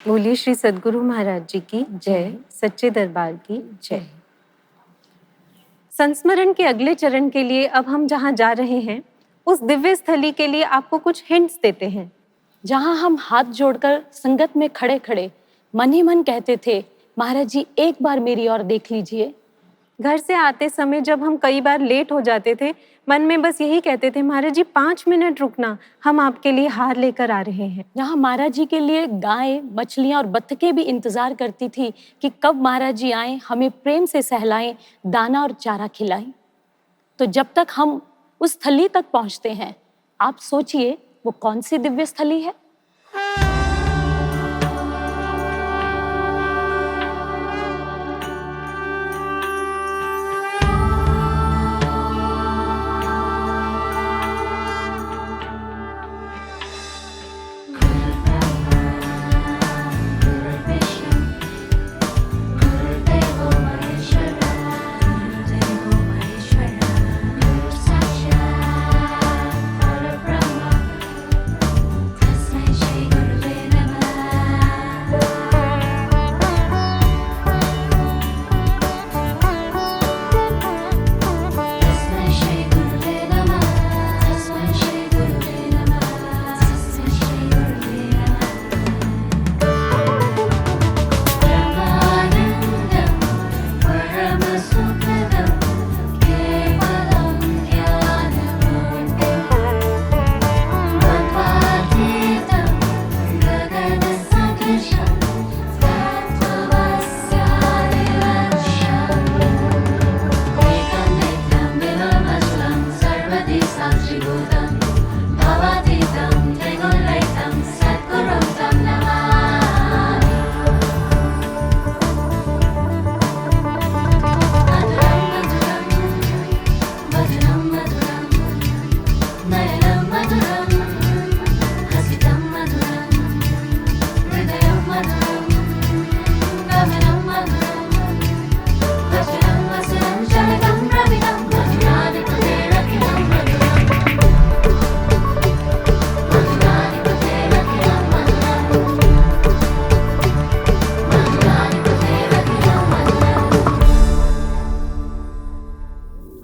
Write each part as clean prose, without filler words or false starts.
बोलिए श्री सद्गुरु महाराज जी की जय, सच्चे दरबार की जय। संस्मरण के अगले चरण के लिए अब हम जहाँ जा रहे हैं उस दिव्य स्थली के लिए आपको कुछ हिंट्स देते हैं। जहां हम हाथ जोड़कर संगत में खड़े खड़े मन ही मन कहते थे, महाराज जी एक बार मेरी ओर देख लीजिए। घर से आते समय जब हम कई बार लेट हो जाते थे, मन में बस यही कहते थे, महाराज जी 5 मिनट रुकना, हम आपके लिए हार लेकर आ रहे हैं। जहां महाराज जी के लिए गायें, मछलियां और बत्तखें भी इंतजार करती थी कि कब महाराज जी आए, हमें प्रेम से सहलाएं, दाना और चारा खिलाएं। तो जब तक हम उस स्थली तक पहुंचते हैं, आप सोचिए वो कौन सी दिव्य स्थली है।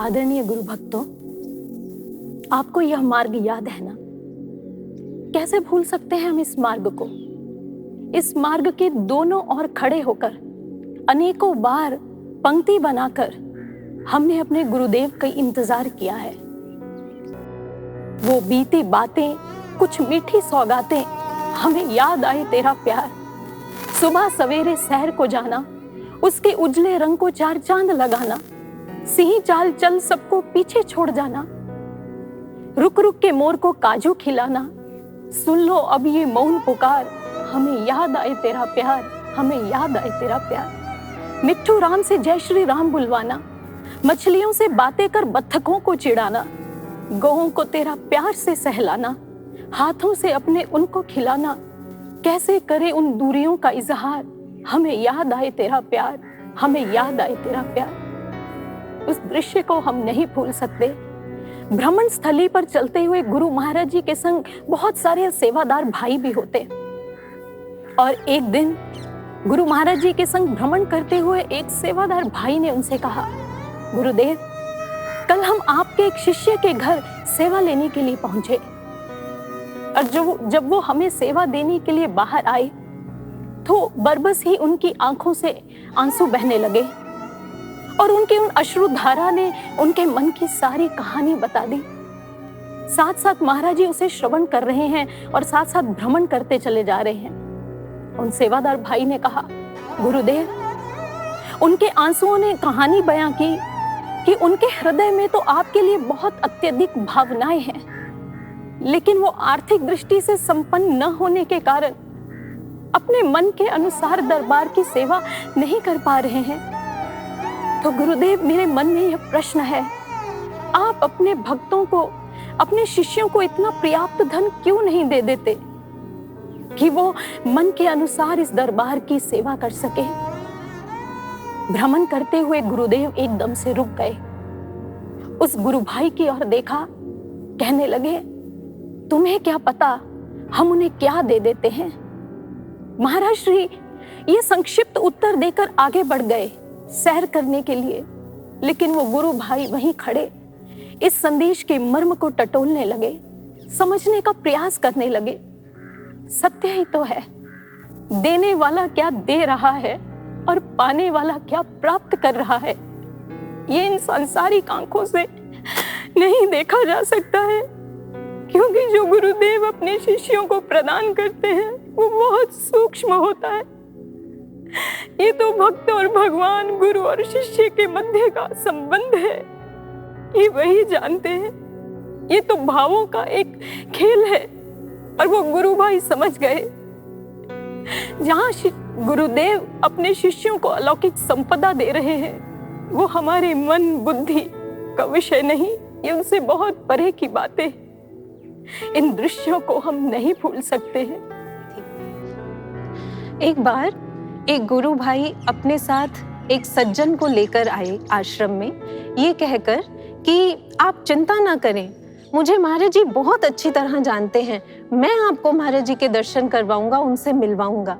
आदरणीय गुरु भक्तों, आपको यह मार्ग याद है ना? कैसे भूल सकते हैं हम इस मार्ग को? इस मार्ग के दोनों ओर खड़े होकर अनेकों बार पंक्ति बनाकर हमने अपने गुरुदेव का इंतजार किया है। वो बीती बातें, कुछ मीठी सौगातें, हमें याद आए तेरा प्यार। सुबह सवेरे सैर को जाना, उसके उजले रंग को चार चांद लगाना, सिंह चाल चल सबको पीछे छोड़ जाना, रुक रुक के मोर को काजू खिलाना, सुन लो अब ये मौन पुकार, हमें याद आए तेरा प्यार, हमें याद आए तेरा प्यार। मिट्ठू राम से जय श्री राम बुलवाना, मछलियों से बातें कर बत्तखों को चिढ़ाना, गौओं को तेरा प्यार से सहलाना, हाथों से अपने उनको खिलाना, कैसे करे उन दूरियों का इजहार, हमें याद आए तेरा प्यार, हमें याद आए तेरा प्यार। उस दृश्य को हम नहीं भूल सकते। भ्रमण स्थली पर चलते हुए गुरु महाराज जी के संग बहुत सारे सेवादार भाई भी होते। और एक दिन गुरु महाराज जी के संग भ्रमण करते हुए एक सेवादार भाई ने उनसे कहा, गुरुदेव, कल हम आपके एक शिष्य के घर सेवा लेने के लिए पहुंचे और जब वो हमें सेवा देने के लिए बाहर आए तो बरबस ही उनकी आंखों से आंसू बहने लगे और उनकी उन अश्रुधारा ने उनके मन की सारी कहानी बता दी। साथ साथ महाराज जी उसे श्रवण कर रहे हैं और साथ साथ भ्रमण करते चले जा रहे हैं। उन सेवादार भाई ने कहा, गुरुदेव, उनके आंसुओं ने कहानी बयां की कि उनके हृदय में तो आपके लिए बहुत अत्यधिक भावनाएं हैं, लेकिन वो आर्थिक दृष्टि से संपन्न न होने के कारण अपने मन के अनुसार दरबार की सेवा नहीं कर पा रहे हैं। तो गुरुदेव, मेरे मन में यह प्रश्न है, आप अपने भक्तों को, अपने शिष्यों को इतना पर्याप्त धन क्यों नहीं दे देते कि वो मन के अनुसार इस दरबार की सेवा कर सके? भ्रमण करते हुए गुरुदेव एकदम से रुक गए, उस गुरु भाई की ओर देखा, कहने लगे, तुम्हें क्या पता हम उन्हें क्या दे देते हैं। महाराज श्री ये संक्षिप्त उत्तर देकर आगे बढ़ गए सैर करने के लिए, लेकिन वो गुरु भाई वहीं खड़े इस संदेश के मर्म को टटोलने लगे, समझने का प्रयास करने लगे। सत्य ही तो है, देने वाला क्या दे रहा है और पाने वाला क्या प्राप्त कर रहा है, ये इन सांसारिक आंखों से नहीं देखा जा सकता है, क्योंकि जो गुरुदेव अपने शिष्यों को प्रदान करते हैं वो बहुत सूक्ष्म होता है। ये तो भक्त और भगवान, गुरु और शिष्य के मध्य का संबंध है, ये वही जानते हैं। ये तो भावों का एक खेल है और वो गुरु भाई समझ गए। जहाँ गुरुदेव अपने शिष्यों को अलौकिक संपदा दे रहे हैं, वो हमारे मन बुद्धि का विषय नहीं, ये उनसे बहुत परे की बातें। इन दृश्यों को हम नहीं भूल सकते हैं। एक बार एक गुरु भाई अपने साथ एक सज्जन को लेकर आए आश्रम में, ये कहकर कि आप चिंता ना करें, मुझे महाराज जी बहुत अच्छी तरह जानते हैं, मैं आपको महाराज जी के दर्शन करवाऊंगा, उनसे मिलवाऊंगा।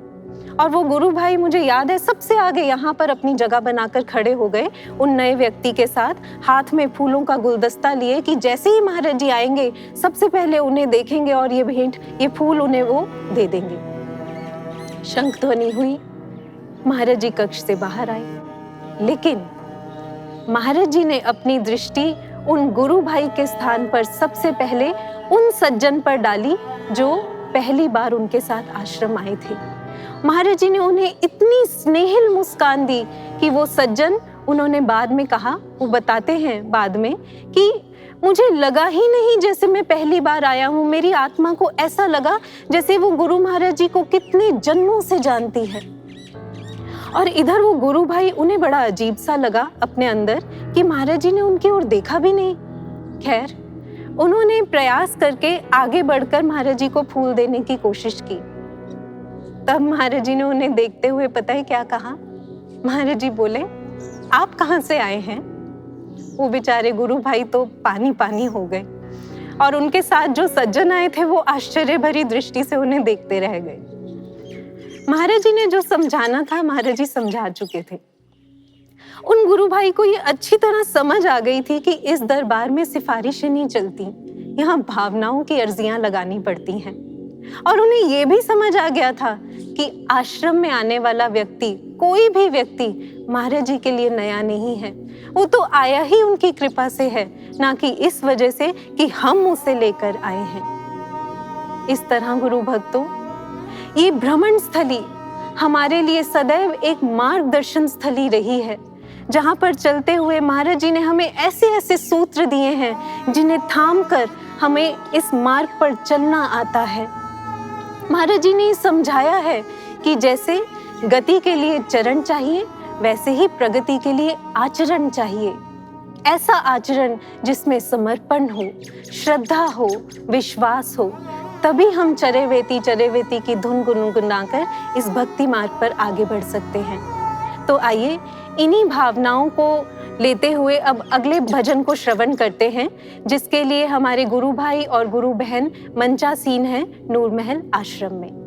और वो गुरु भाई, मुझे याद है, सबसे आगे यहाँ पर अपनी जगह बनाकर खड़े हो गए उन नए व्यक्ति के साथ, हाथ में फूलों का गुलदस्ता लिए कि जैसे ही महाराज जी आएंगे सबसे पहले उन्हें देखेंगे और ये भेंट, ये फूल उन्हें वो दे देंगे। शंख ध्वनि हुई, महाराज जी कक्ष से बाहर आए, लेकिन महाराज जी ने अपनी दृष्टि उन गुरु भाई के स्थान पर सबसे पहले उन सज्जन पर डाली जो पहली बार उनके साथ आश्रम आए थे। महाराज जी ने उन्हें इतनी स्नेहिल मुस्कान दी कि वो सज्जन, उन्होंने बाद में कहा, वो बताते हैं बाद में, कि मुझे लगा ही नहीं जैसे मैं पहली बार आया हूँ, मेरी आत्मा को ऐसा लगा जैसे वो गुरु महाराज जी को कितने जन्मों से जानती है। और इधर वो गुरु भाई, उन्हें बड़ा अजीब सा लगा अपने अंदर कि महाराज जी ने उनकी ओर देखा भी नहीं। खैर, उन्होंने प्रयास करके आगे बढ़कर महाराज जी को फूल देने की कोशिश की। तब महाराज जी ने उन्हें देखते हुए पता है क्या कहा? महाराज जी बोले, आप कहाँ से आए हैं? वो बेचारे गुरु भाई तो पानी पानी हो गए और उनके साथ जो सज्जन आए थे वो आश्चर्य भरी दृष्टि से उन्हें देखते रह गए। महाराज जी ने जो समझाना था महाराज जी समझा चुके थे। उन गुरु भाई को ये अच्छी तरह समझ आ गई थी कि इस दरबार में सिफारिशें नहीं चलती, यहाँ भावनाओं की अर्जियां लगानी पड़ती हैं। और उन्हें ये भी समझ आ गया था कि आश्रम में आने वाला व्यक्ति, कोई भी व्यक्ति महाराज जी के लिए नया नहीं है, वो तो आया ही उनकी कृपा से है, ना कि इस वजह से कि हम उसे लेकर आए हैं। इस तरह गुरु भक्तों, ये भ्रमण स्थली हमारे लिए सदैव एक मार्गदर्शन स्थली रही है, जहाँ पर चलते हुए महाराज जी ने हमें ऐसे ऐसे सूत्र दिए हैं जिन्हें थाम कर हमें इस मार्ग पर चलना आता है। महाराज जी ने समझाया है कि जैसे गति के लिए चरण चाहिए, वैसे ही प्रगति के लिए आचरण चाहिए। ऐसा आचरण जिसमें समर्पण हो, श्रद्धा हो, विश्वास हो, तभी हम चरेवेती की धुन गुनगुनाकर इस भक्ति मार्ग पर आगे बढ़ सकते हैं। तो आइए इन्हीं भावनाओं को लेते हुए अब अगले भजन को श्रवण करते हैं, जिसके लिए हमारे गुरु भाई और गुरु बहन मंचासीन हैं नूर महल आश्रम में।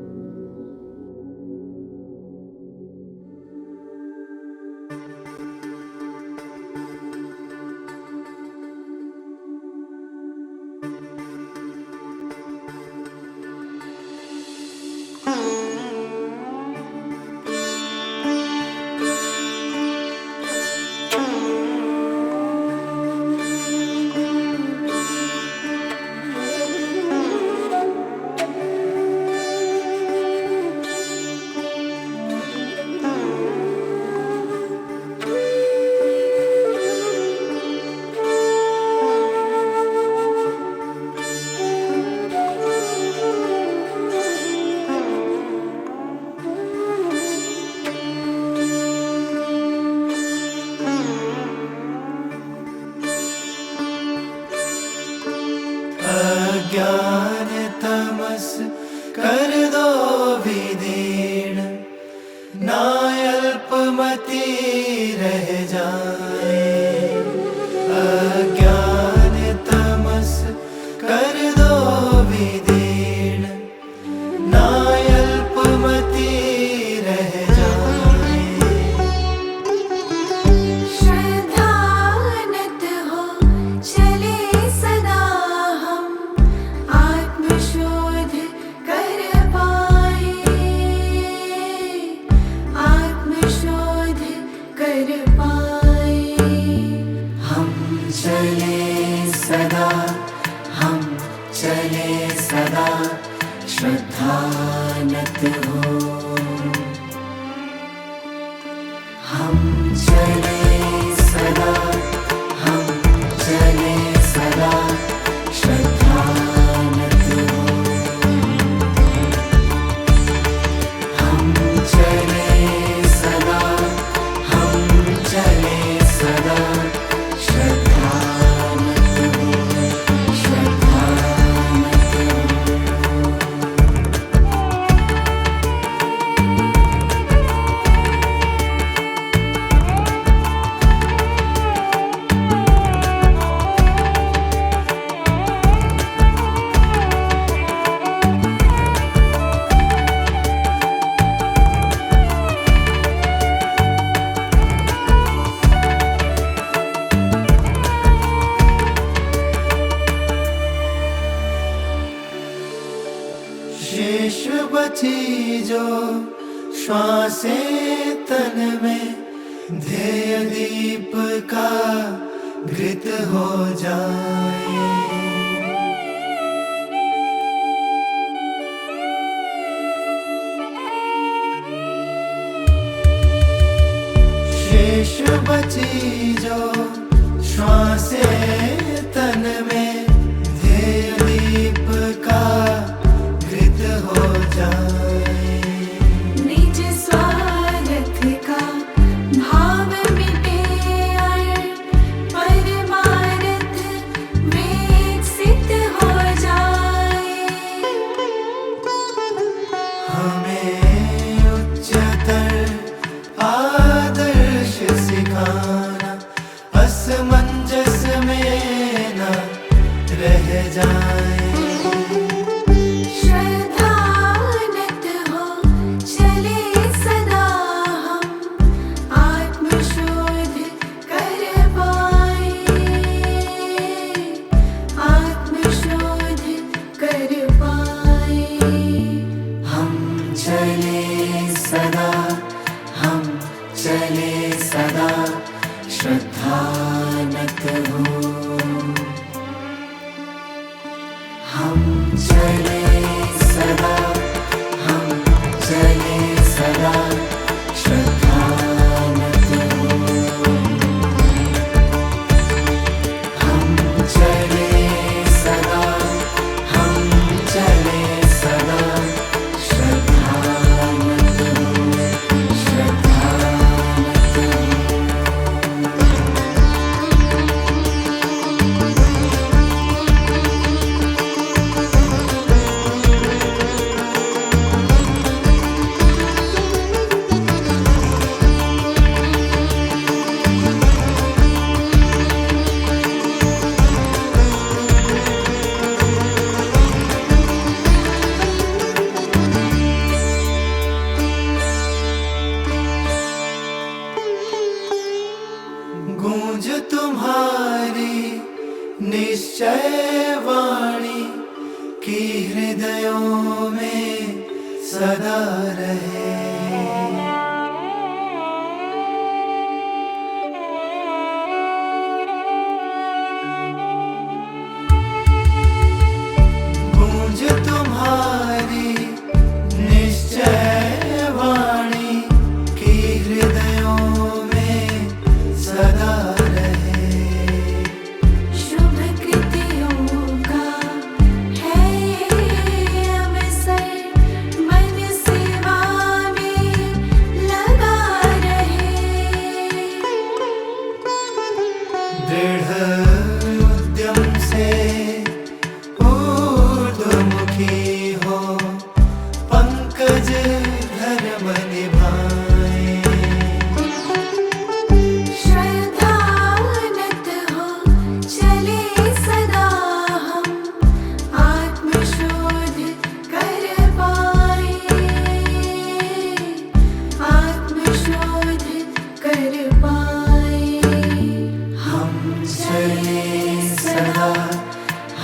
अज्ञान तमस कर दो विदीर्ण, ना अल्पमति रह जाए। अज्ञान तमस कर दो विदीर्ण, ना अल्पमति कर पाए। हम चले सदा, हम चले सदा श्रद्धानत हो। हम चले सदा, हम चले सदा श्रद्धानत हो। हम चले सदा, हम चले सदा श्रद्धानत हो, श्रद्धानत हो। शेष बची जो श्वासें तन में, ध्येय दीप का घृत हो जाए। शेष बची जो श्वासें तन में, ध्येय दीप का घृत हो जाए। निज स्वार्थ का भाव मिटे और परमार्थ विकसित हो जाए। हमें उच्चतर आदर्श सिखाना, असमंजस में न रह जाए। श्रद्धानत हो चले सदा हम, आत्मशोध कर पाए। आत्मशोध कर पाए। हम चले सदा, हम चले सदा श्रद्धानत हो। हम चले सदा, हम चले सदा श्रद्धानत हो। हम चले सदा, हम चले सदा श्रद्धानत हो, श्रद्धानत हो। गूंज तुम्हारी निश्चय वाणी की हृदयों में सदा रहे। गूंज तुम्हारी निश्चय वाणी की हृदयों में सदा रहे। शुभ कृतियों का है अवसर, मन सेवा में लगा रहे। दृढ़ उद्यम से ऊर्ध्वमुखी हो, पंकज धर्म निभाए। श्रद्धानत हो चले सदा हम, आत्मशोध कर पाए। आत्मशोध कर पाए। हम चले सदा,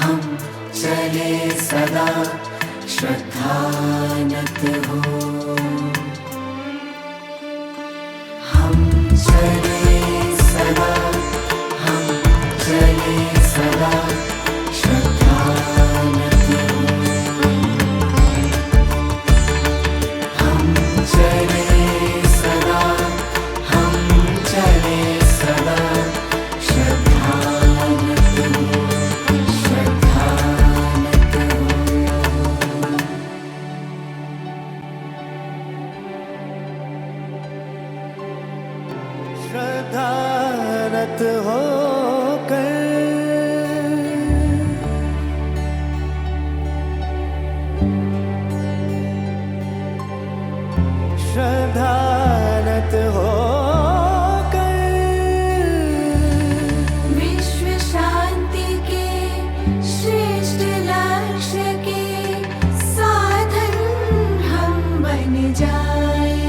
हम चले सदा श्रद्धानत हो। श्रद्धानत होकर श्रद्धानत होकर विश्व शांति के श्रेष्ठ लक्ष्य के साधन हम बन जाए।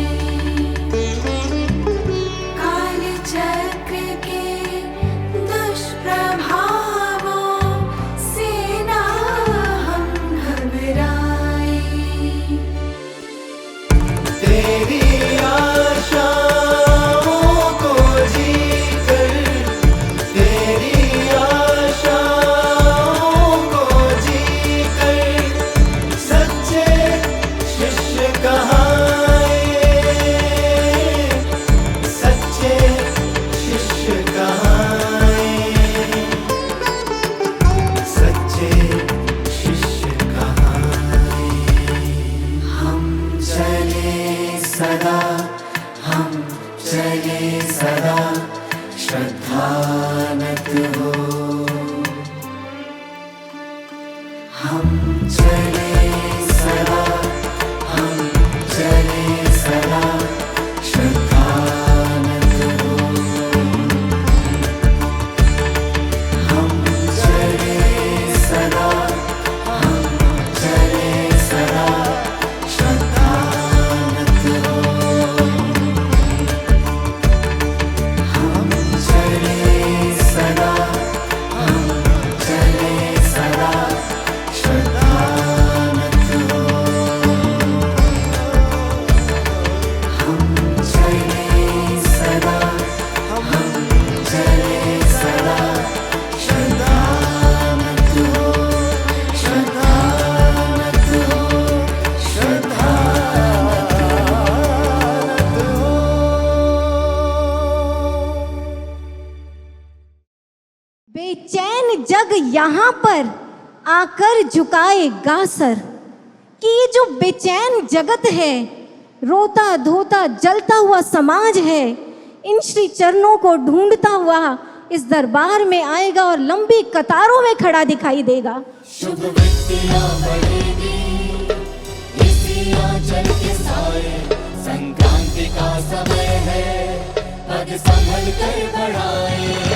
काल चक्र के दुष्प्रभावों से ना हम घबराए। तेरी आशाओं को जीकर तेरी आशाओं को जीकर सच्चे शिष्य कहाए सच्चे शिष्य कहाए सच्चे शिष्य कहाए। हम चले सदा हम चले सदा श्रद्धानत हो। हम चले सदा हम चले सदा श्रद्धानत हो। हम चले सदा हम चले सदा श्रद्धानत हो। हम चले सदा हम चले सदा श्रद्धानत हो। हम चले सदा हम चले सदा श्रद्धानत हो श्रद्धानत हो श्रद्धानत हो। बेचैन जग यहाँ पर आकर झुकाएगा सर कि ये जो बेचैन जगत है, रोता धोता जलता हुआ समाज है, इन श्री चरणों को ढूंढता हुआ इस दरबार में आएगा और लंबी कतारों में खड़ा दिखाई देगा। शुभ वृत्तियाँ बढ़ेगी इसी आंचल के साए। संक्रांति का समय है, पग संभल कर बढ़ाए।